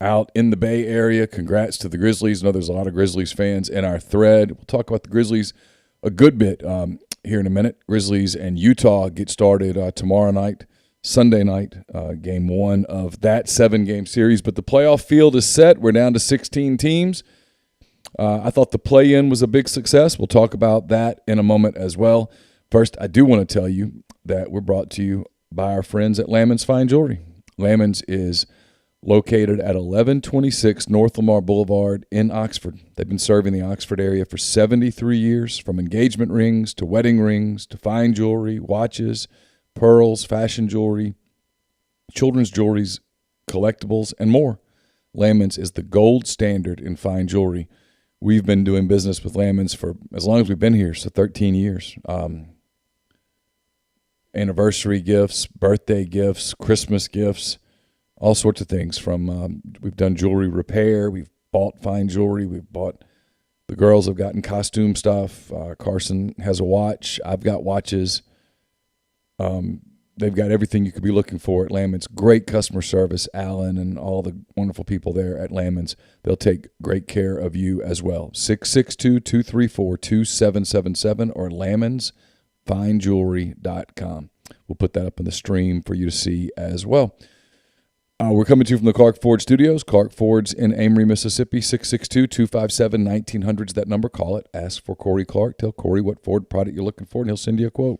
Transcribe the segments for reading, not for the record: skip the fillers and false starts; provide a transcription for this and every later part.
out in the Bay Area. Congrats to the Grizzlies. I know there's a lot of Grizzlies fans in our thread. We'll talk about the Grizzlies a good bit here in a minute. Grizzlies and Utah get started tomorrow night, Sunday night, game one of that 7-game series. But the playoff field is set. We're down to 16 teams. I thought the play-in was a big success. We'll talk about that in a moment as well. First, I do want to tell you that we're brought to you by our friends at Lammons Fine Jewelry. Lammons is located at 1126 North Lamar Boulevard in Oxford. They've been serving the Oxford area for 73 years, from engagement rings to wedding rings to fine jewelry, watches, pearls, fashion jewelry, children's jewelries, collectibles, and more. Lammons is the gold standard in fine jewelry. We've been doing business with Lammons for as long as we've been here, so 13 years. Anniversary gifts, birthday gifts, Christmas gifts, all sorts of things. From we've done jewelry repair, we've bought fine jewelry, the girls have gotten costume stuff. Carson has a watch. I've got watches. They've got everything you could be looking for at Lammons. Great customer service, Alan and all the wonderful people there at Lammons. They'll take great care of you as well. 662-234-2777 or lammonsfinejewelry.com. We'll put that up in the stream for you to see as well. We're coming to you from the Clark Ford Studios. Clark Ford's in Amory, Mississippi. 662-257-1900 is that number. Call it. Ask for Corey Clark. Tell Corey what Ford product you're looking for, and he'll send you a quote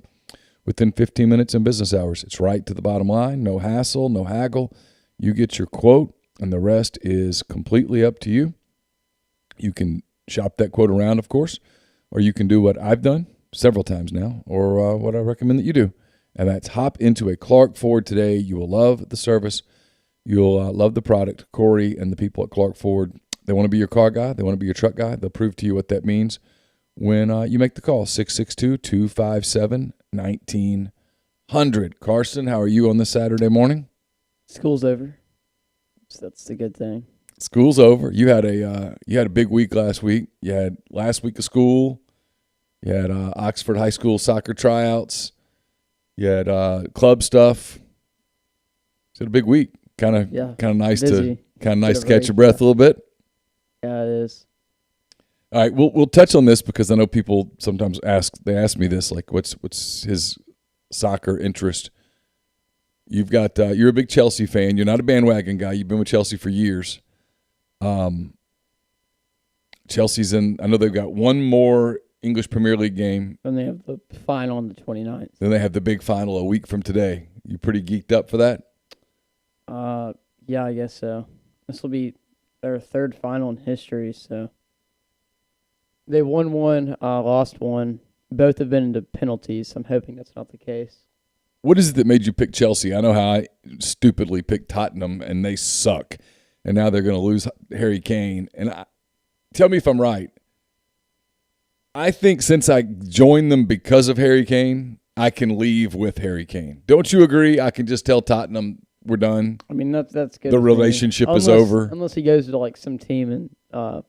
within 15 minutes in business hours. It's right to the bottom line. No hassle, no haggle. You get your quote, and the rest is completely up to you. You can shop that quote around, of course, or you can do what I've done several times now, or what I recommend that you do, and that's hop into a Clark Ford today. You will love the service. You'll love the product. Corey and the people at Clark Ford, they want to be your car guy. They want to be your truck guy. They'll prove to you what that means when you make the call. 662-257-1900. Carson, how are you on this Saturday morning? School's over, so that's the good thing. School's over. You had a big week last week. You had last week of school. You had Oxford High School soccer tryouts. You had club stuff. It's a big week. Kind of nice busy. to catch your breath a little bit. Yeah, it is. All right, we'll touch on this because I know people sometimes ask me this, like what's his soccer interest. You've got you're a big Chelsea fan. You're not a bandwagon guy. You've been with Chelsea for years. Chelsea's in. I know they've got one more English Premier League game. And they have the final on the 29th. Then they have the big final a week from today. You pretty geeked up for that? Yeah, I guess so. This will be their third final in history, so they won one, lost one. Both have been into penalties, so I'm hoping that's not the case. What is it that made you pick Chelsea? I know how I stupidly picked Tottenham, and they suck. And now they're going to lose Harry Kane. And tell me if I'm right. I think since I joined them because of Harry Kane, I can leave with Harry Kane. Don't you agree? I can just tell Tottenham we're done. I mean, that's good. The relationship is over. Unless he goes to like some team and I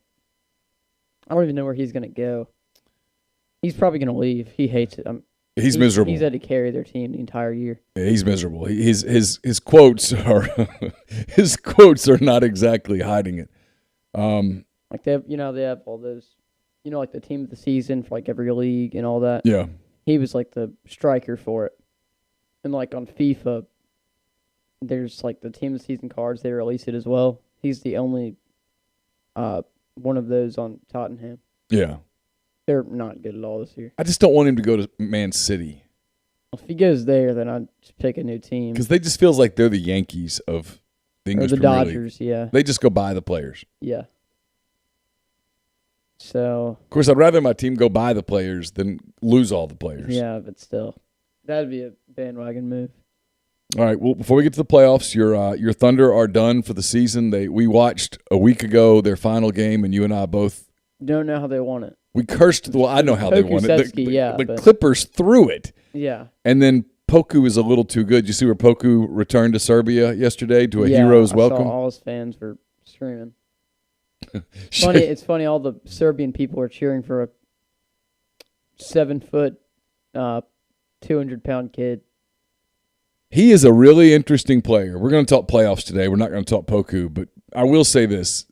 don't even know where he's going to go. He's probably going to leave. He hates it. He's miserable. He's had to carry their team the entire year. Yeah, he's miserable. His quotes are his quotes are not exactly hiding it. Like they have all those, like the team of the season for like every league and all that. Yeah. He was like the striker for it. And like on FIFA, there's like the team of the season cards, they release it as well. He's the only one of those on Tottenham. Yeah. They're not good at all this year. I just don't want him to go to Man City. If he goes there, then I'd just pick a new team. Because they just feels like they're the Yankees of the English or the Premier Dodgers, League. yeah. They just go buy the players. Yeah. So. Of course, I'd rather my team go buy the players than lose all the players. Yeah, but still. That'd be a bandwagon move. All right, well, before we get to the playoffs, your Thunder are done for the season. We watched a week ago their final game, and you and I both don't know how they won it. We cursed. Well, I know how they won it. The Clippers threw it. Yeah. And then Poku is a little too good. You see where Poku returned to Serbia yesterday to a hero's welcome? I saw all his fans were screaming. It's funny. All the Serbian people are cheering for a 7-foot, 200-pound kid. He is a really interesting player. We're going to talk playoffs today. We're not going to talk Poku, but I will say this.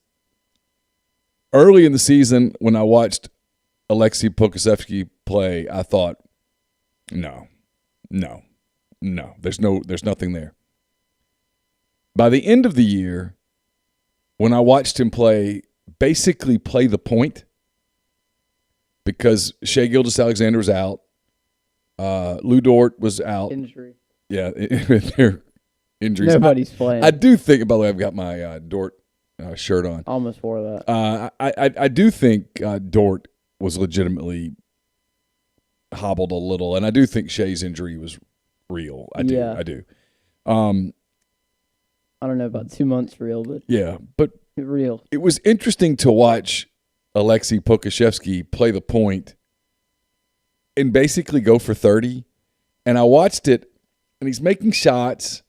Early in the season, when I watched Alexei Pokusevski play, I thought, no, there's nothing there. By the end of the year, when I watched him basically play the point, because Shai Gilgeous-Alexander was out, Lou Dort was out. Injury. Yeah, their injuries. Nobody's playing. I do think, by the way, I've got my Dort shirt on. Almost wore that. I do think Dort was legitimately hobbled a little, and I do think Shai's injury was real. I do. I don't know about 2 months real, but yeah, but real. It was interesting to watch Alexei Pokusevski play the point and basically go for 30. And I watched it, and he's making shots,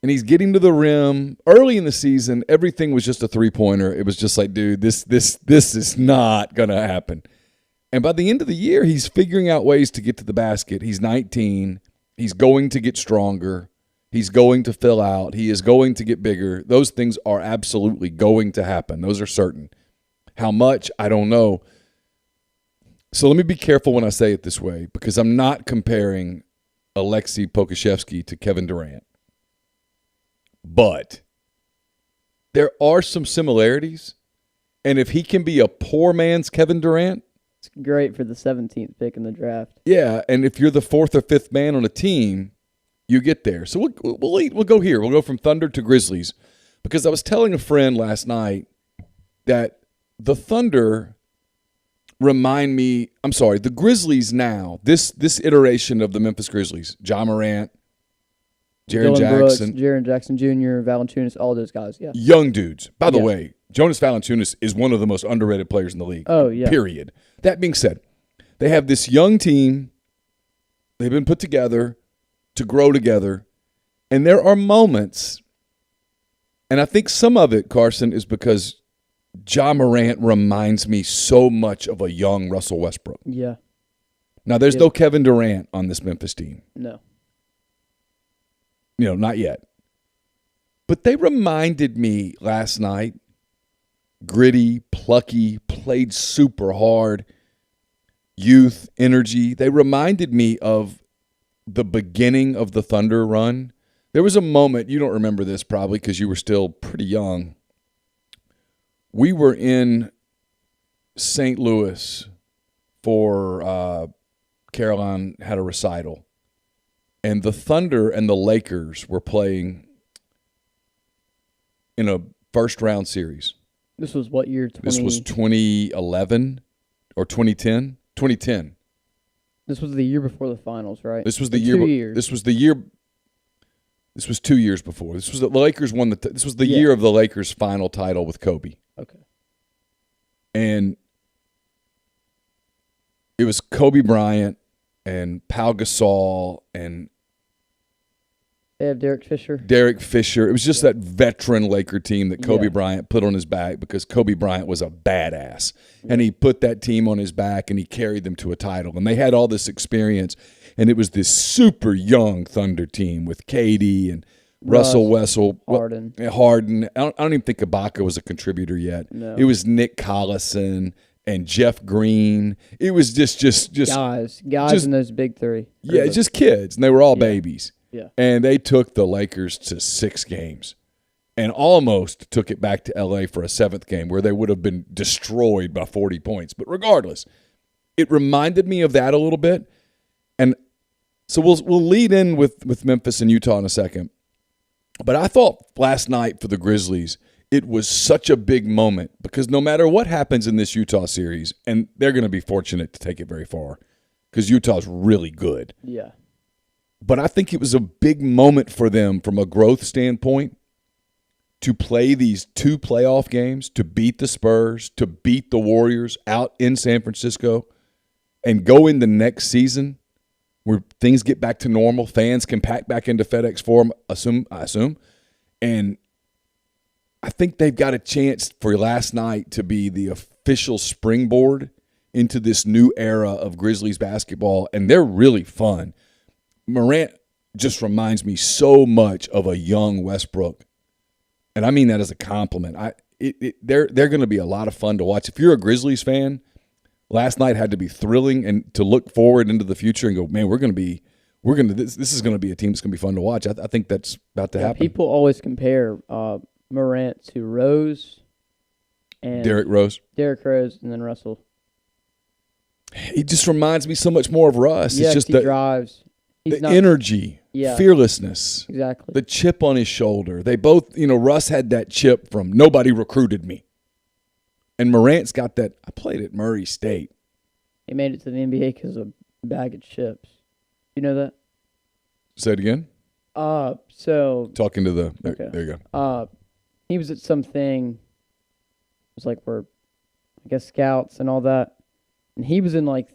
and he's getting to the rim. Early in the season, everything was just a three-pointer. It was just like, dude, this is not going to happen. And by the end of the year, he's figuring out ways to get to the basket. He's 19. He's going to get stronger. He's going to fill out. He is going to get bigger. Those things are absolutely going to happen. Those are certain. How much, I don't know. So let me be careful when I say it this way, because I'm not comparing Alexei Pokusevski to Kevin Durant. But there are some similarities, and if he can be a poor man's Kevin Durant, it's great for the 17th pick in the draft. Yeah, and if you're the fourth or fifth man on a team, you get there. So we'll go here. We'll go from Thunder to Grizzlies, because I was telling a friend last night that the Thunder the Grizzlies now, this iteration of the Memphis Grizzlies, Ja Morant, Jaren Jackson. Jaren Jackson Jr., Valanciunas, all those guys, yeah. Young dudes. By the way, Jonas Valanciunas is one of the most underrated players in the league. Oh, yeah. Period. That being said, they have this young team. They've been put together to grow together. And there are moments, and I think some of it, Carson, is because Ja Morant reminds me so much of a young Russell Westbrook. Yeah. Now, there's no Kevin Durant on this Memphis team. No. Not yet. But they reminded me last night, gritty, plucky, played super hard, youth, energy. They reminded me of the beginning of the Thunder run. There was a moment, you don't remember this probably because you were still pretty young. We were in St. Louis for Caroline had a recital. And the Thunder and the Lakers were playing in a first-round series. This was what year? This was 2011 or 2010? 2010. This was the year before the finals, right? This was the year. 2 years. This was the year. This was 2 years before. This was the Lakers won the. This was the year of the Lakers' final title with Kobe. Okay. And it was Kobe Bryant and Pau Gasol and they have Derek Fisher. It was just that veteran Laker team that Kobe Bryant put on his back because Kobe Bryant was a badass. Yeah. And he put that team on his back and he carried them to a title. And they had all this experience. And it was this super young Thunder team with KD and Russell Westbrook, Harden. I don't even think Ibaka was a contributor yet. No. It was Nick Collison and Jeff Green. It was just guys in those big three. Yeah, just kids. And they were all babies. Yeah. And they took the Lakers to 6 games and almost took it back to L.A. for a 7th game where they would have been destroyed by 40 points. But regardless, it reminded me of that a little bit. And so we'll lead in with Memphis and Utah in a second. But I thought last night for the Grizzlies, it was such a big moment because no matter what happens in this Utah series, and they're going to be fortunate to take it very far because Utah's really good. Yeah. But I think it was a big moment for them from a growth standpoint to play these 2 playoff games, to beat the Spurs, to beat the Warriors out in San Francisco, and go in the next season where things get back to normal, fans can pack back into FedEx Forum, I assume. And I think they've got a chance for last night to be the official springboard into this new era of Grizzlies basketball, and they're really fun. just reminds me so much of a young Westbrook, and I mean that as a compliment. They're going to be a lot of fun to watch. If you're a Grizzlies fan, last night had to be thrilling and to look forward into the future and go, man, this is going to be a team that's going to be fun to watch. I think that's about to happen. People always compare Morant to Rose and Derrick Rose, and then Russell. He just reminds me so much more of Russ. Yeah, it's just he drives. The energy, fearlessness, exactly. The chip on his shoulder. They both, Russ had that chip from nobody recruited me. And Morant's got that. I played at Murray State. He made it to the NBA because of a bag of chips. You know that? Say it again. So talking to the there you go. He was at something. It was like where, I guess, scouts and all that, and he was in like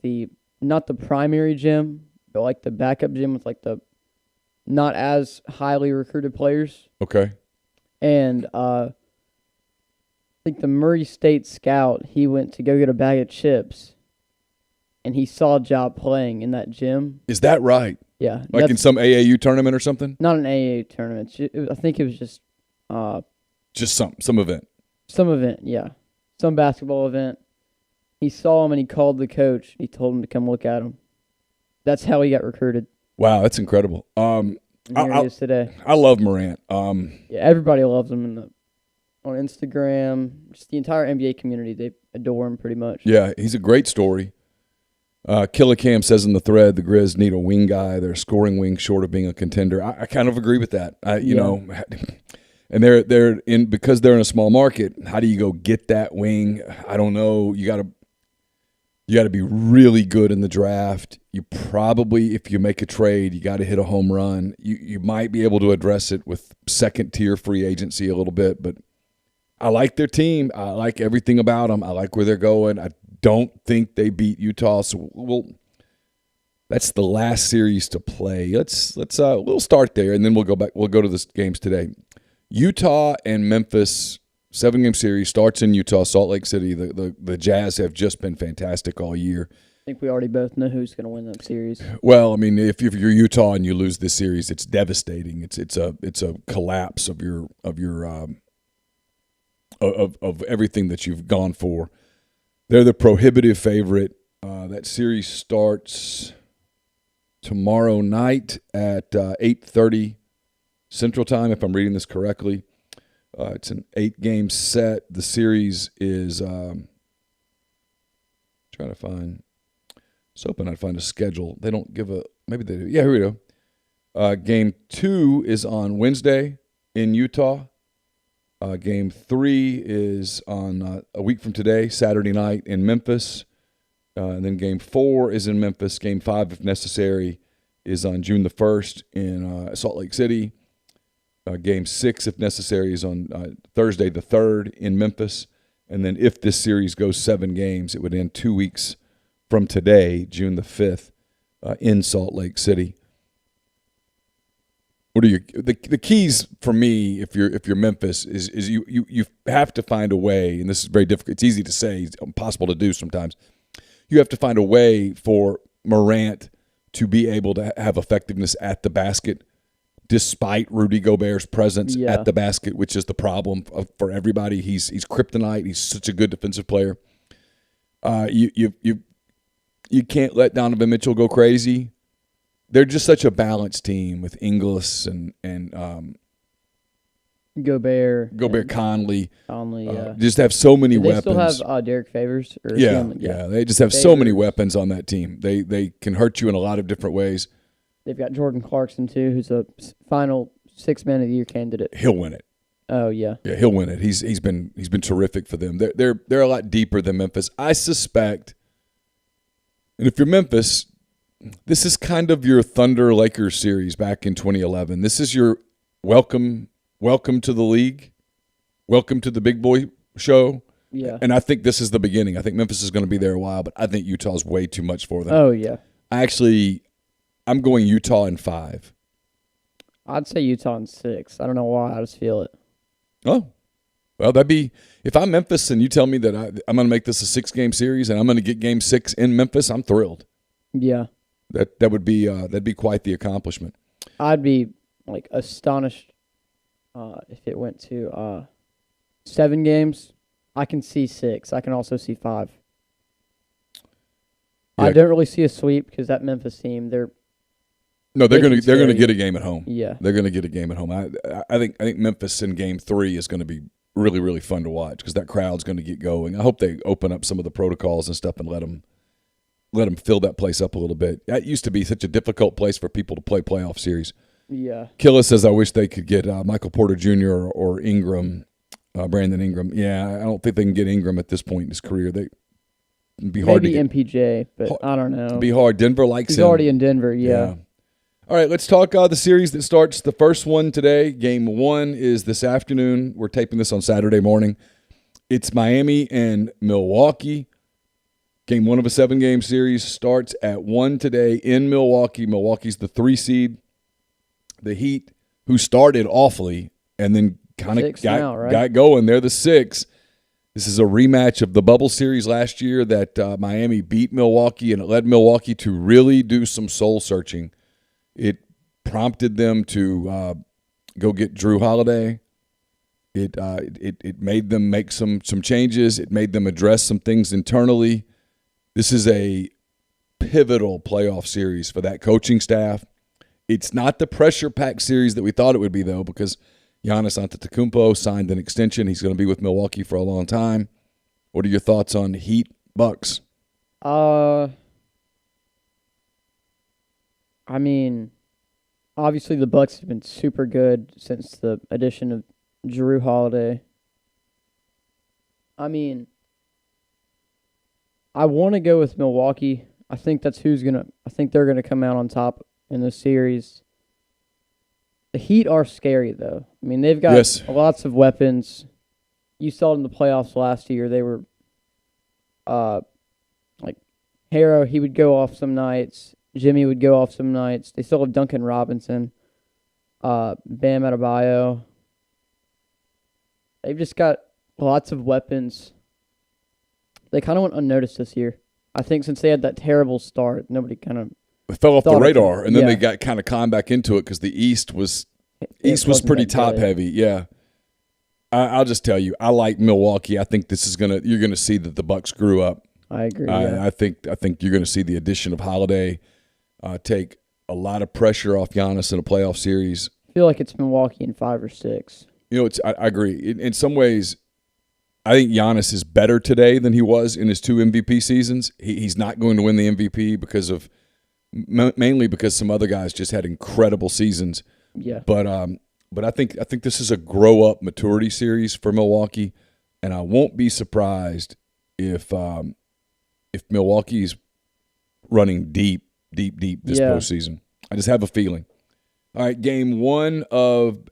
not the primary gym, but like the backup gym with like the not as highly recruited players. Okay. And I think the Murray State scout, he went to go get a bag of chips, and he saw Ja playing in that gym. Is that right? Yeah. Like in some AAU tournament or something? Not an AAU tournament. I think it was just some event. Some event, yeah. Some basketball event. He saw him and he called the coach. He told him to come look at him. That's how he got recruited. Wow, that's incredible. Here he is today. I love Morant. Yeah, everybody loves him on Instagram. Just the entire NBA community, they adore him pretty much. Yeah, he's a great story. Killer Cam says in the thread, the Grizz need a wing guy. They're scoring wing short of being a contender. I kind of agree with that. And they're in because they're in a small market. How do you go get that wing? I don't know. You got to be really good in the draft. You probably, if you make a trade, you got to hit a home run. You might be able to address it with second tier free agency a little bit, but I like their team. I like everything about them. I like where they're going. I don't think they beat Utah, so that's the last series to play. We'll start there, and then we'll go back. We'll go to the games today. Utah and Memphis, 7-game series starts in Utah, Salt Lake City. The Jazz have just been fantastic all year. I think we already both know who's going to win that series. Well, I mean, if you're Utah and you lose this series, it's devastating. It's a collapse of everything that you've gone for. They're the prohibitive favorite. That series starts tomorrow night at 8:30 Central Time, if I'm reading this correctly. It's an 8-game set. The series is trying to find. I was hoping I'd find a schedule. They don't give a. Maybe they do. Yeah, here we go. Game 2 is on Wednesday in Utah. Game 3 is on a week from today, Saturday night in Memphis. And then Game 4 is in Memphis. Game 5, if necessary, is on June the 1st in Salt Lake City. Game 6, if necessary, is on Thursday the 3rd in Memphis. And then if this series goes 7 games, it would end 2 weeks from today, June the 5th, in Salt Lake City. What are the keys for me? If you're Memphis, is you have to find a way, and this is very difficult. It's easy to say, it's impossible to do sometimes. You have to find a way for Morant to be able to have effectiveness at the basket, despite Rudy Gobert's presence at the basket, which is the problem for everybody. He's kryptonite. He's such a good defensive player. You can't let Donovan Mitchell go crazy. They're just such a balanced team with Ingles and Gobert, Conley. Yeah. Just have so many weapons. They still have Derek Favors. Yeah. They just have so many weapons on that team. They can hurt you in a lot of different ways. They've got Jordan Clarkson too, who's a final 6 Man of the Year candidate. He'll win it. Oh yeah. Yeah, he'll win it. He's been terrific for them. They're a lot deeper than Memphis, I suspect. And if you're Memphis, this is kind of your Thunder Lakers series back in 2011. This is your welcome to the league, welcome to the big boy show. Yeah. And I think this is the beginning. I think Memphis is going to be there a while, but I think Utah's way too much for them. Oh yeah. I'm going Utah in 5. I'd say Utah in 6. I don't know why. I just feel it. Oh, well, that'd be if I'm Memphis and you tell me that I'm going to make this a 6-game series and I'm going to get Game 6 in Memphis. I'm thrilled. Yeah. That'd be quite the accomplishment. I'd be like astonished if it went to 7 games. I can see 6. I can also see 5. Yeah. I don't really see a sweep because that Memphis team, they're gonna scary. get a game at home. Yeah. They're gonna get a game at home. I think Memphis in Game 3 is going to be really, really fun to watch because that crowd's going to get going. I hope they open up some of the protocols and stuff and let them fill that place up a little bit. That used to be such a difficult place for people to play playoff series. Yeah. Killa says, I wish they could get Michael Porter Jr. or Ingram, Brandon Ingram. Yeah, I don't think they can get Ingram at this point in his career. It'd be hard Maybe to get. MPJ, but I don't know. It'd be hard. Denver likes He's him. already in Denver, yeah. All right, let's talk the series that starts the first one today. Game 1 is this afternoon. We're taping this on Saturday morning. It's Miami and Milwaukee. Game 1 of a 7-game series starts at 1 today in Milwaukee. Milwaukee's the 3 seed. The Heat, who started awfully and then kind of got going, they're the 6. This is a rematch of the bubble series last year that Miami beat Milwaukee, and it led Milwaukee to really do some soul searching. It prompted them to go get Drew Holiday. It made them make some changes. It made them address some things internally. This is a pivotal playoff series for that coaching staff. It's not the pressure-packed series that we thought it would be, though, because Giannis Antetokounmpo signed an extension. He's going to be with Milwaukee for a long time. What are your thoughts on Heat Bucks? I mean, obviously the Bucks have been super good since the addition of Drew Holiday. I mean, I want to go with Milwaukee. I think they're going to come out on top in the series. The Heat are scary, though. I mean, they've got lots of weapons. You saw it in the playoffs last year. They were, like, Harrow, he would go off some nights. Jimmy would go off some nights. They still have Duncan Robinson, Bam Adebayo. They've just got lots of weapons. They kind of went unnoticed this year. I think since they had that terrible start, nobody kind of fell off the radar, and then they got kind of climbed back into it because the East was pretty top heavy. Yeah, I'll just tell you, I like Milwaukee. I think you're gonna see that the Bucks grew up. I agree. I think you're gonna see the addition of Holiday take a lot of pressure off Giannis in a playoff series. I feel like it's Milwaukee in 5 or 6. I agree. In some ways, I think Giannis is better today than he was in his 2 MVP seasons. He's not going to win the MVP mainly because some other guys just had incredible seasons. Yeah. But I think this is a grow up maturity series for Milwaukee, and I won't be surprised if Milwaukee's running deep this postseason. I just have a feeling. All right, game 1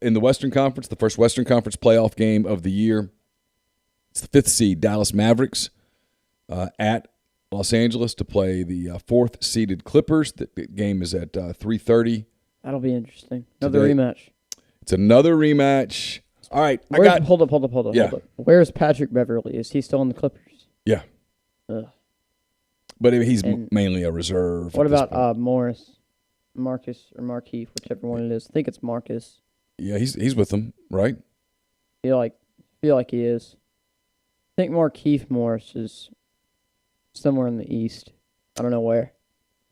in the Western Conference, the first Western Conference playoff game of the year. It's the 5th seed Dallas Mavericks at Los Angeles to play the 4th seeded Clippers. The game is at 3:30. That'll be interesting. Another rematch. It's another rematch. All right, Hold up. Yeah. Where's Patrick Beverly? Is he still in the Clippers? Yeah. Ugh. But he's mainly a reserve. What about Marcus, or Markeith, whichever one it is? I think it's Marcus. Yeah, he's with them, right? Feel like he is. I think Markeith Morris is somewhere in the East. I don't know where.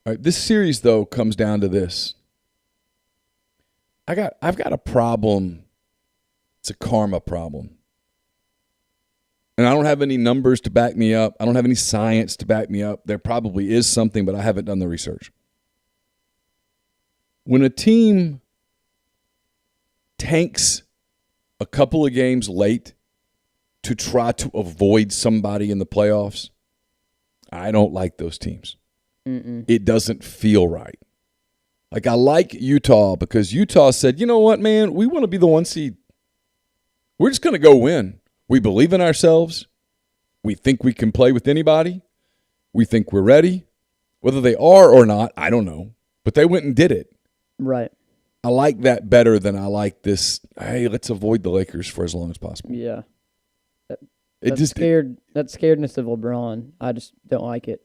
All right, this series though comes down to this. I've got a problem. It's a karma problem. And I don't have any numbers to back me up. I don't have any science to back me up. There probably is something, but I haven't done the research. When a team tanks a couple of games late to try to avoid somebody in the playoffs, I don't like those teams. It doesn't feel right. Like, I like Utah because Utah said, you know what, man, we want to be the 1 seed. We're just going to go win. We believe in ourselves. We think we can play with anybody. We think we're ready. Whether they are or not, I don't know. But they went and did it. Right. I like that better than I like this, hey, let's avoid the Lakers for as long as possible. Yeah. That scaredness of LeBron, I just don't like it.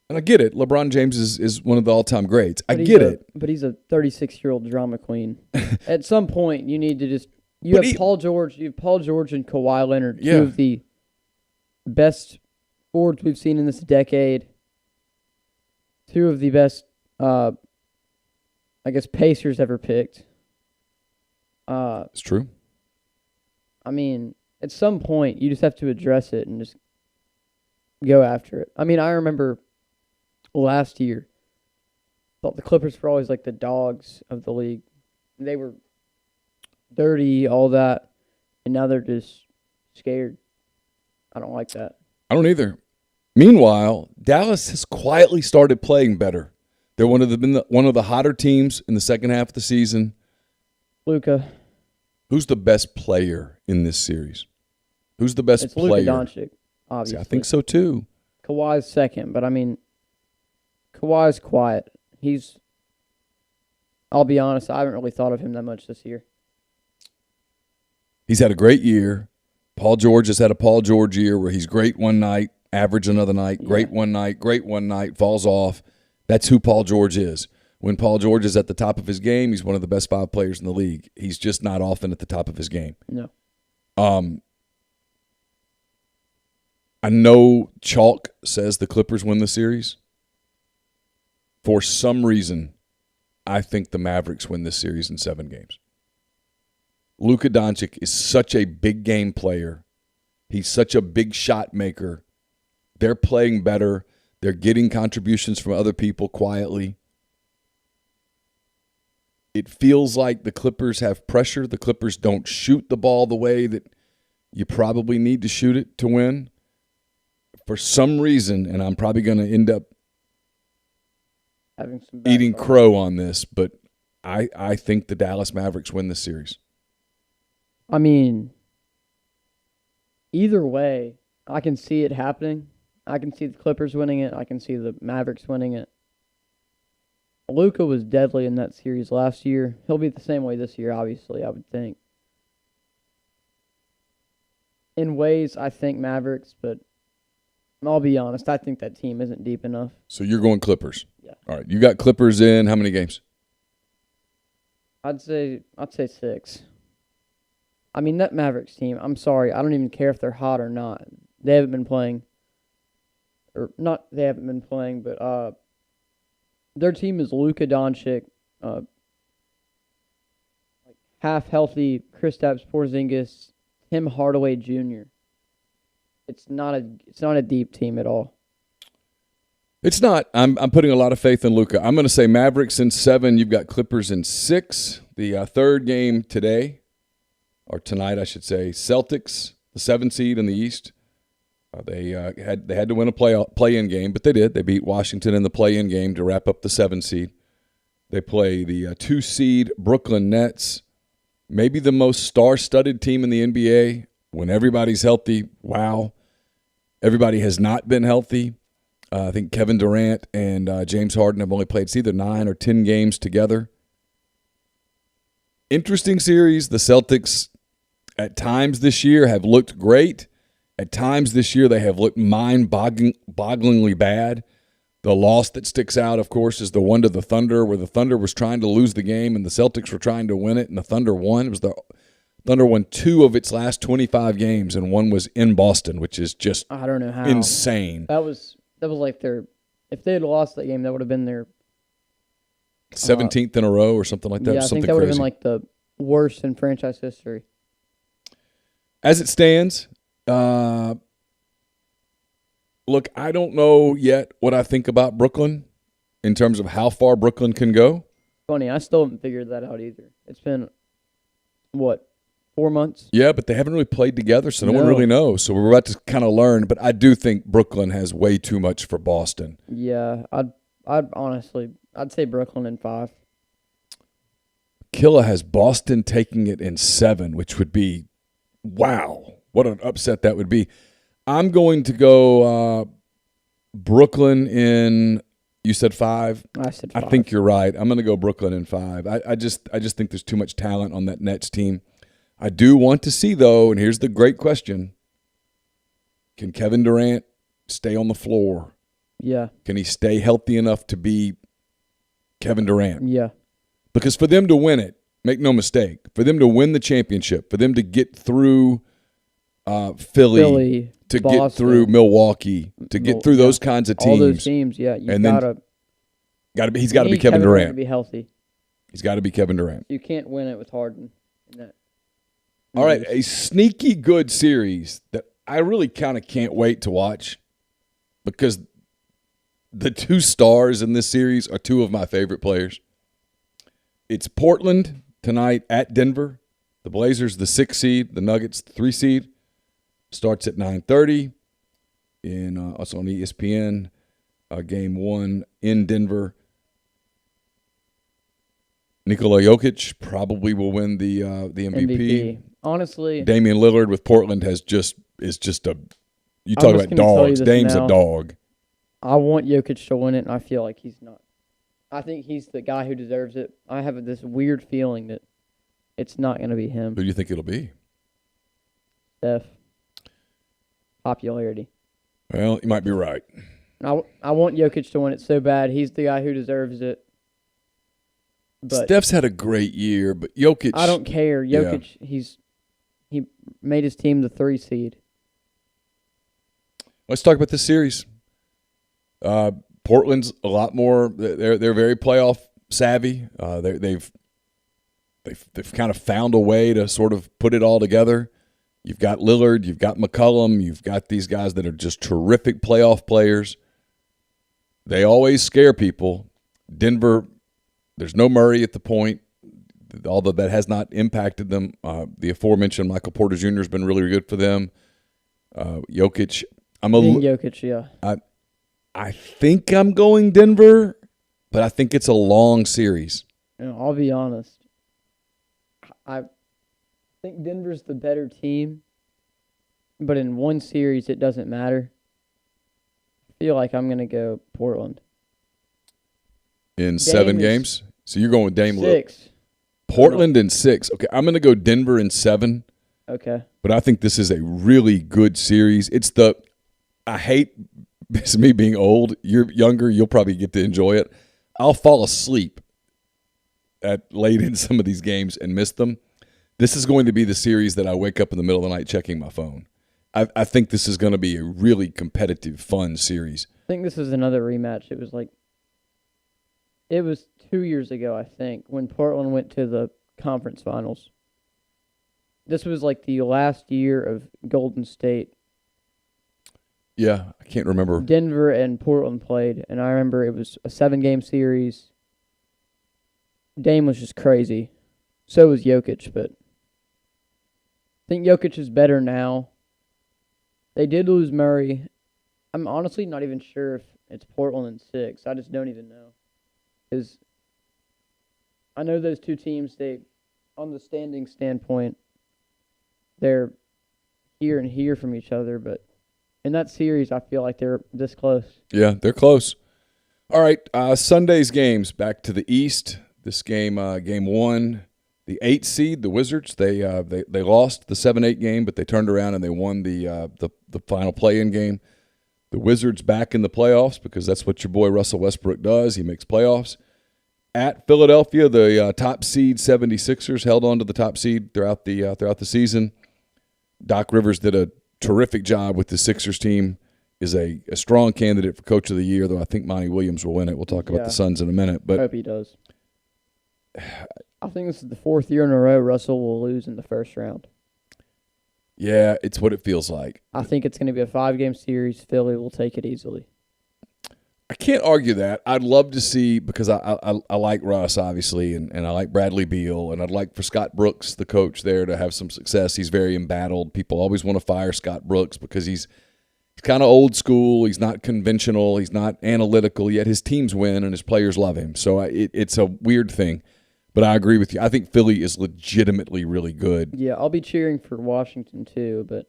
And I get it. LeBron James is one of the all-time greats. I But get it. But he's a 36-year-old drama queen. At some point, you need to just Paul George. You have Paul George and Kawhi Leonard, two of the best forwards we've seen in this decade. Two of the best, Pacers ever picked. It's true. I mean, at some point, you just have to address it and just go after it. I mean, I remember last year, thought the Clippers were always like the dogs of the league. They were dirty, all that, and now they're just scared. I don't like that. I don't either. Meanwhile, Dallas has quietly started playing better. They're one of the hotter teams in the second half of the season. Luka. Who's the best player in this series? Who's the best player? It's Luka Doncic, obviously. See, I think so too. Kawhi's second, but I mean, Kawhi's quiet. I'll be honest, I haven't really thought of him that much this year. He's had a great year. Paul George has had a Paul George year where he's great one night, average another night, great one night, falls off. That's who Paul George is. When Paul George is at the top of his game, he's one of the best 5 players in the league. He's just not often at the top of his game. No. I know Chalk says the Clippers win the series. For some reason, I think the Mavericks win this series in 7 games. Luka Doncic is such a big game player. He's such a big shot maker. They're playing better. They're getting contributions from other people quietly. It feels like the Clippers have pressure. The Clippers don't shoot the ball the way that you probably need to shoot it to win. For some reason, and I'm probably going to end up having some eating crow on this, but I think the Dallas Mavericks win the series. I mean, either way, I can see it happening. I can see the Clippers winning it. I can see the Mavericks winning it. Luka was deadly in that series last year. He'll be the same way this year, obviously, I would think. In ways, I think Mavericks, but I'll be honest, I think that team isn't deep enough. So you're going Clippers? Yeah. All right. You got Clippers in how many games? I'd say 6. I mean, that Mavericks team, I'm sorry, I don't even care if they're hot or not. They haven't been playing. Or not they haven't been playing, but their team is Luka Doncic, half healthy Kristaps Porzingis, Tim Hardaway Jr. It's not a deep team at all. It's not. I'm putting a lot of faith in Luka. I'm going to say Mavericks in 7. You've got Clippers in 6. The third game today, or tonight, I should say, Celtics, the 7 seed in the East. They had to win a play-in game, but they did. They beat Washington in the play-in game to wrap up the 7 seed. They play the 2 seed Brooklyn Nets, maybe the most star-studded team in the NBA. When everybody's healthy, wow. Everybody has not been healthy. I think Kevin Durant and James Harden have only played either 9 or 10 games together. Interesting series. The Celtics at times this year have looked great. At times this year, they have looked mind-bogglingly bad. The loss that sticks out, of course, is the one to the Thunder, where the Thunder was trying to lose the game and the Celtics were trying to win it, and the Thunder won. It was the Thunder won 2 of its last 25 games, and one was in Boston, which is just I don't know how insane. That was like if they had lost that game, that would have been their 17th in a row or something like that. Yeah, I think that would have been like the worst in franchise history. As it stands. Look, I don't know yet what I think about Brooklyn in terms of how far Brooklyn can go. Funny, I still haven't figured that out either. It's been, 4 months? Yeah, but they haven't really played together, so no one really knows. So we're about to kind of learn. But I do think Brooklyn has way too much for Boston. Yeah, I'd honestly, I'd say Brooklyn in 5. Killa has Boston taking it in 7, which would be, wow. What an upset that would be. I'm going to go Brooklyn in, you said 5? I said 5. I think you're right. I'm going to go Brooklyn in 5. I just think there's too much talent on that Nets team. I do want to see, though, and here's the great question, can Kevin Durant stay on the floor Yeah. Can he stay healthy enough to be Kevin Durant? Yeah. Because for them to win it, make no mistake, for them to win the championship, for them to get through Philly, to Boston, get through Milwaukee, to get through those kinds of teams. All those teams, yeah. He's got to be Kevin Durant. To be healthy. He's got to be Kevin Durant. You can't win it with Harden. All right, a sneaky good series that I really kind of can't wait to watch because the two stars in this series are two of my favorite players. It's Portland tonight at Denver. The Blazers, the 6 seed. The Nuggets, the 3 seed. Starts at 9:30 also on ESPN. Game 1 in Denver. Nikola Jokic probably will win the MVP. Honestly, Damian Lillard with Portland is just a. You talk about dogs. Dame's a dog. I want Jokic to win it, and I feel like he's not. I think he's the guy who deserves it. I have this weird feeling that it's not going to be him. Who do you think it'll be? Steph. Popularity. Well, you might be right. I want Jokic to win it so bad. He's the guy who deserves it. But Steph's had a great year, but Jokic. I don't care. Jokic, he made his team the 3 seed. Let's talk about this series. Portland's a lot more. They're very playoff savvy. They've kind of found a way to sort of put it all together. You've got Lillard, you've got McCollum, you've got these guys that are just terrific playoff players. They always scare people. Denver, there's no Murray at the point, although that has not impacted them. The aforementioned Michael Porter Jr. has been really good for them. Jokic, Jokic, yeah. I think I'm going Denver, but I think it's a long series. I'll be honest. I think Denver's the better team, but in one series it doesn't matter. I feel like I'm going to go Portland. In 7 games? So you're going with Dame 6. Portland in 6. Okay, I'm going to go Denver in 7. Okay. But I think this is a really good series. I hate it's me being old. You're younger, you'll probably get to enjoy it. I'll fall asleep late in some of these games and miss them. This is going to be the series that I wake up in the middle of the night checking my phone. I think this is going to be a really competitive, fun series. I think this is another rematch. It was 2 years ago, I think, when Portland went to the conference finals. This was like the last year of Golden State. Yeah, I can't remember. Denver and Portland played, and I remember it was a 7-game series. Dame was just crazy. So was Jokic, but I think Jokic is better now. They did lose Murray. I'm honestly not even sure if it's Portland in 6. I just don't even know. Because I know those two teams, on the standing standpoint, they're here and here from each other, but in that series, I feel like they're this close. Yeah, they're close. All right, Sunday's games, back to the East. This game, game 1, the 8 seed, the Wizards, they lost the 7-8 game, but they turned around and they won the final play-in game. The Wizards back in the playoffs because that's what your boy Russell Westbrook does. He makes playoffs. At Philadelphia, the top seed 76ers held on to the top seed throughout the season. Doc Rivers did a terrific job with the Sixers team, is a strong candidate for Coach of the Year, though I think Monty Williams will win it. We'll talk about the Suns in a minute. But I hope he does. I think this is the 4th year in a row Russell will lose in the first round. Yeah, it's what it feels like. I think it's going to be a 5-game series. Philly will take it easily. I can't argue that. I'd love to see, because I like Russ, obviously, and I like Bradley Beal, and I'd like for Scott Brooks, the coach there, to have some success. He's very embattled. People always want to fire Scott Brooks because he's kind of old school. He's not conventional. He's not analytical, yet his teams win and his players love him. So it's a weird thing. But I agree with you. I think Philly is legitimately really good. Yeah, I'll be cheering for Washington too, but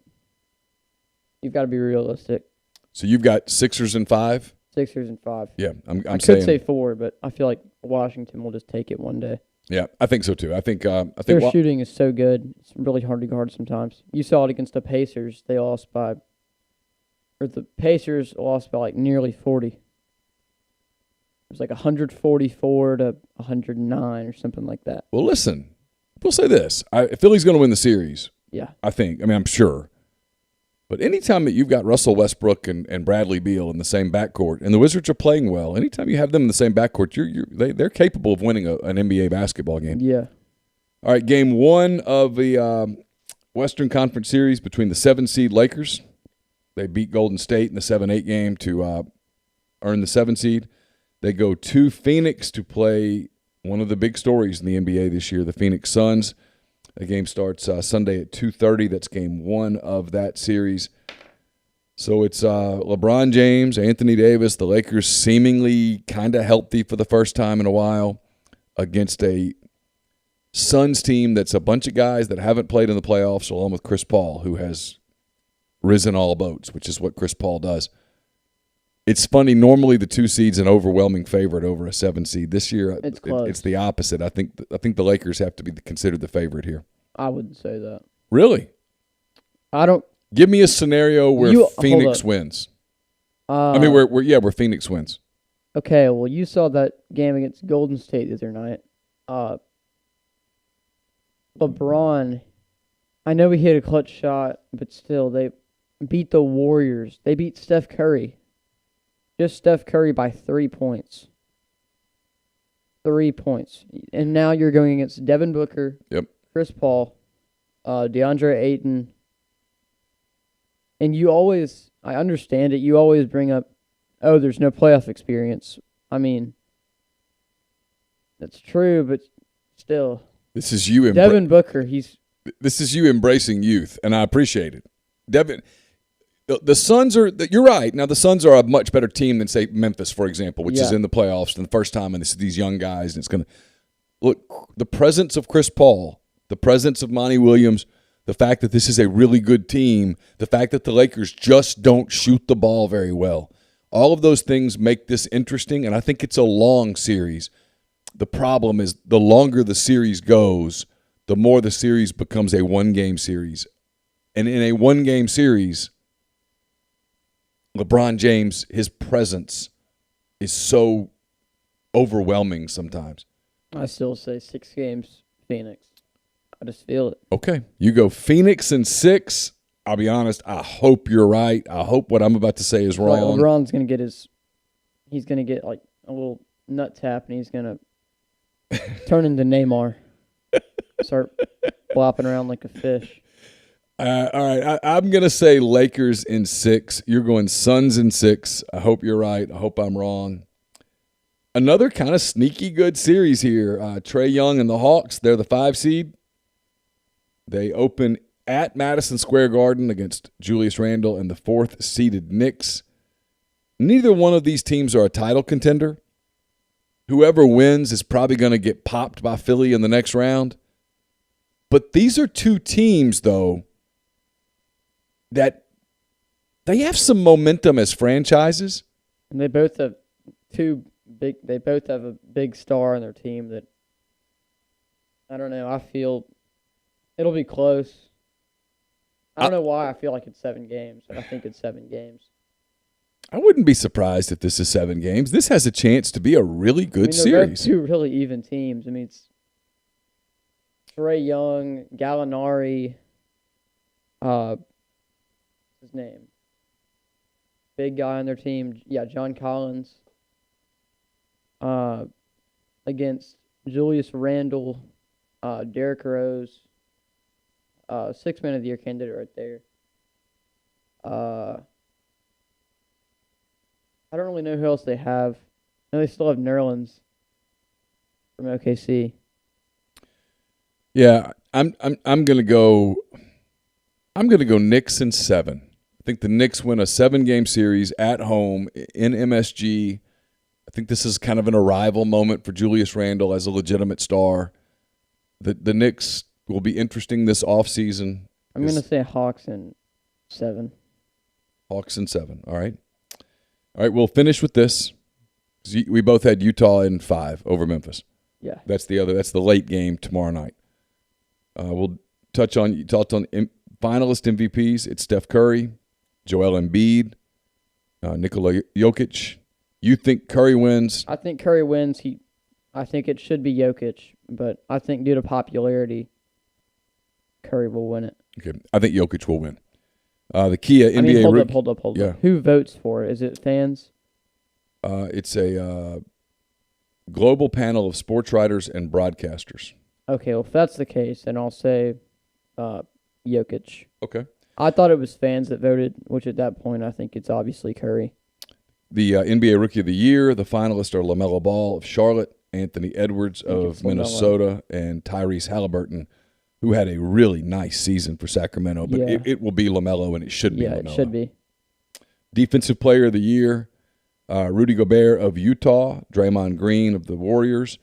you've got to be realistic. So you've got Sixers in 5? Sixers in 5. Yeah, I'm I saying. could say 4, but I feel like Washington will just take it one day. Yeah, I think so too. I think their shooting is so good. It's really hard to guard sometimes. You saw it against the Pacers. The Pacers lost by like nearly 40. was like 144 to 109 or something like that. Well, listen, we'll say this. Philly's going to win the series, Yeah. I think. I mean, I'm sure. But anytime that you've got Russell Westbrook and Bradley Beal in the same backcourt, and the Wizards are playing well, anytime you have them in the same backcourt, they're capable of winning an NBA basketball game. Yeah. All right, game 1 of the Western Conference Series between the 7-seed Lakers. They beat Golden State in the 7-8 game to earn the 7 seed. They go to Phoenix to play one of the big stories in the NBA this year, the Phoenix Suns. The game starts Sunday at 2:30. That's game 1 of that series. So it's LeBron James, Anthony Davis, the Lakers seemingly kind of healthy for the first time in a while against a Suns team that's a bunch of guys that haven't played in the playoffs, along with Chris Paul, who has risen all boats, which is what Chris Paul does. It's funny. Normally, the 2 seed's an overwhelming favorite over a 7 seed. This year, it's the opposite. I think the Lakers have to be considered the favorite here. I wouldn't say that. Really? I don't. Give me a scenario where Phoenix wins. Where Phoenix wins. Okay, well, you saw that game against Golden State the other night. LeBron, I know he hit a clutch shot, but still, they beat the Warriors. They beat Steph Curry. Just Steph Curry by 3 points. 3 points. And now you're going against Devin Booker, Chris Paul, DeAndre Ayton. And I understand it, you always bring up, there's no playoff experience. I mean, that's true, but still. This is you. Devin Booker, This is you embracing youth, and I appreciate it. Devin, the Suns are. You're right. Now the Suns are a much better team than say Memphis, for example, which is in the playoffs for the first time, and these young guys, and it's going to look. The presence of Chris Paul, the presence of Monty Williams, the fact that this is a really good team, the fact that the Lakers just don't shoot the ball very well, all of those things make this interesting, and I think it's a long series. The problem is the longer the series goes, the more the series becomes a one-game series. And in a one-game series, LeBron James, his presence is so overwhelming sometimes. I still say 6 games, Phoenix. I just feel it. Okay. You go Phoenix in 6. I'll be honest, I hope you're right. I hope what I'm about to say is wrong. Like LeBron's going to get like a little nut tap, and he's going to turn into Neymar. Start flopping around like a fish. All right. I'm going to say Lakers in 6. You're going Suns in 6. I hope you're right. I hope I'm wrong. Another kind of sneaky good series here. Trey Young and the Hawks, they're the 5 seed. They open at Madison Square Garden against Julius Randle and the 4th seeded Knicks. Neither one of these teams are a title contender. Whoever wins is probably going to get popped by Philly in the next round. But these are 2 teams, though, that they have some momentum as franchises. And they both have a big star on their team that, I don't know, I feel it'll be close. I don't know why I feel like it's 7 games. I think it's 7 games. I wouldn't be surprised if this is 7 games. This has a chance to be a really good series. They're 2 really even teams. I mean, it's Trey Young, Gallinari, his name, big guy on their team. Yeah, John Collins. Against Julius Randle, Derrick Rose, 6 Man of the Year candidate right there. I don't really know who else they have. I know they still have Nerlens from OKC. Yeah, I'm gonna go Knicks in 7. I think the Knicks win a 7-game series at home in MSG. I think this is kind of an arrival moment for Julius Randle as a legitimate star. The Knicks will be interesting this offseason. I'm going to say Hawks in 7. Hawks in 7. All right. All right, we'll finish with this. We both had Utah in 5 over Memphis. Yeah. That's the late game tomorrow night. We'll touch on finalist MVPs. It's Steph Curry, Joel Embiid, Nikola Jokic, You think Curry wins? I think Curry wins. I think it should be Jokic, but I think due to popularity, Curry will win it. Okay, I think Jokic will win. The Kia NBA hold up. Yeah. Who votes for it? Is it fans? It's a global panel of sports writers and broadcasters. Okay, well, if that's the case, then I'll say Jokic. Okay. I thought it was fans that voted, which at that point I think it's obviously Curry. The NBA Rookie of the Year, the finalists are LaMelo Ball of Charlotte, Anthony Edwards of Minnesota, and Tyrese Halliburton, who had a really nice season for Sacramento. But it will be LaMelo, and it should be LaMelo. Yeah, it should be. Defensive Player of the Year, Rudy Gobert of Utah, Draymond Green of the Warriors,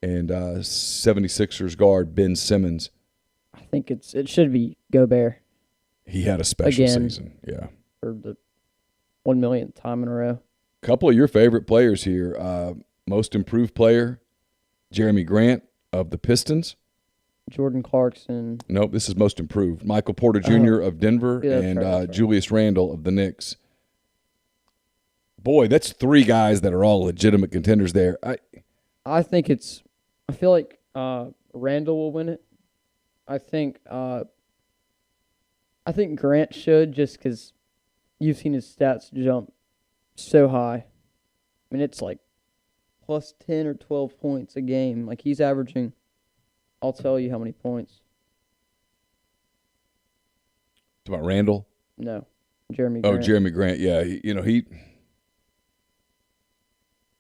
and 76ers guard Ben Simmons. I think it should be Gobert. He had a special season. Yeah. For the 1 millionth time in a row. Couple of your favorite players here. Most improved player, Jeremy Grant of the Pistons. Jordan Clarkson. Nope, this is most improved. Michael Porter Jr. of Denver and Julius Randle of the Knicks. Boy, that's three guys that are all legitimate contenders there. I feel like Randle will win it. I think Grant should, just because you've seen his stats jump so high. I mean, it's like plus 10 or 12 points a game. Like, he's averaging, I'll tell you how many points. It's about Randall? No, Jeremy Grant. Oh, Jeremy Grant, yeah.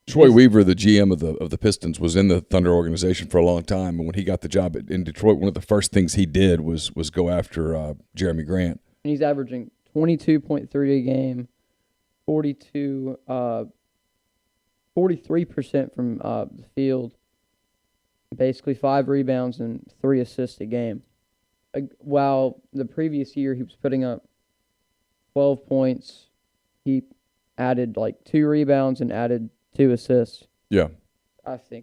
Troy Weaver, the GM of the Pistons, was in the Thunder organization for a long time, and when he got the job in Detroit, one of the first things he did was go after Jeremy Grant. And he's averaging 22.3 a game, 43% from the field, basically 5 rebounds and 3 assists a game. While the previous year he was putting up 12 points, he added like 2 rebounds and added 2 assists. Yeah. I feel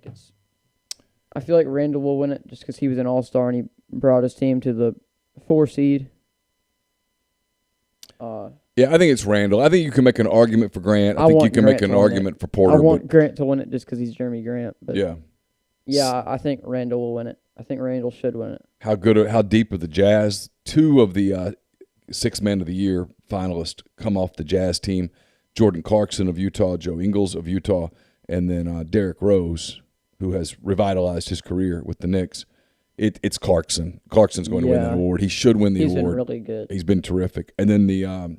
like Randall will win it just because he was an all-star and he brought his team to the 4 seed. Yeah, I think it's Randall. I think you can make an argument for Grant. I think you can make an argument for Porter. I want Grant to win it just because he's Jeremy Grant. But yeah, I think Randall will win it. I think Randall should win it. How deep are the Jazz? 2 of the 6 Man of the Year finalists come off the Jazz team. Jordan Clarkson of Utah, Joe Ingles of Utah, and then Derrick Rose, who has revitalized his career with the Knicks. It's Clarkson. Clarkson's going to win that award. He should win the award. He's been really good. He's been terrific. And then the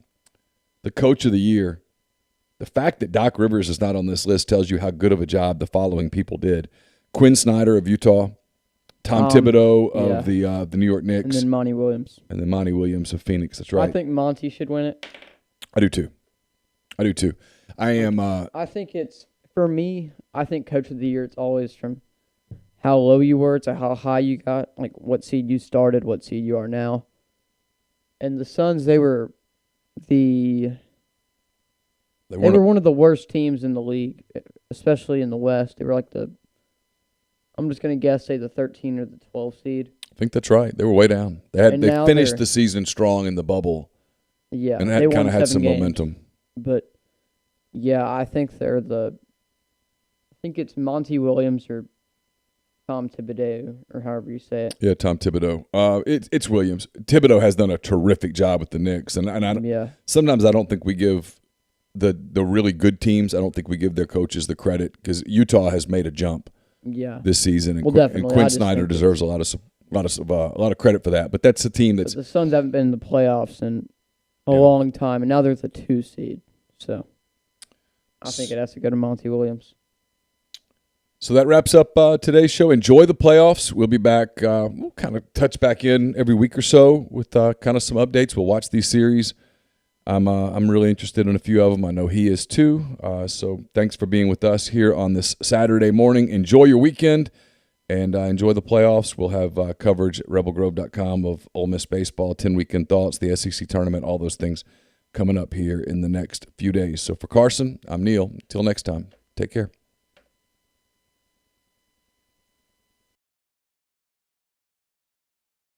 Coach of the Year, the fact that Doc Rivers is not on this list tells you how good of a job the following people did. Quinn Snyder of Utah, Tom Thibodeau of the New York Knicks. And then Monty Williams. And then Monty Williams of Phoenix. That's right. I think Monty should win it. I do too. I think it's, for me, I think Coach of the Year, it's always from how low you were to how high you got, like what seed you started, what seed you are now. And the Suns, they were one of the worst teams in the league, especially in the West. They were like I'm just going to guess, say the 13 or the 12 seed. I think that's right. They were way down. They finished the season strong in the bubble. Yeah. And that kind of had some momentum. But, yeah, I think I think it's Monty Williams or Tom Thibodeau, or however you say it. Yeah, Tom Thibodeau. It's Williams. Thibodeau has done a terrific job with the Knicks, and sometimes I don't think we give the really good teams. I don't think we give their coaches the credit because Utah has made a jump. this season, and Quinn Snyder deserves a lot of credit for that. But that's a team that's the Suns haven't been in the playoffs in a long time, and now they're the 2 seed. So I think it has to go to Monty Williams. So that wraps up today's show. Enjoy the playoffs. We'll be back. We'll kind of touch back in every week or so with kind of some updates. We'll watch these series. I'm really interested in a few of them. I know he is too. So thanks for being with us here on this Saturday morning. Enjoy your weekend and enjoy the playoffs. We'll have coverage at rebelgrove.com of Ole Miss baseball, 10 weekend thoughts, the SEC tournament, all those things coming up here in the next few days. So for Carson, I'm Neal. Until next time, take care.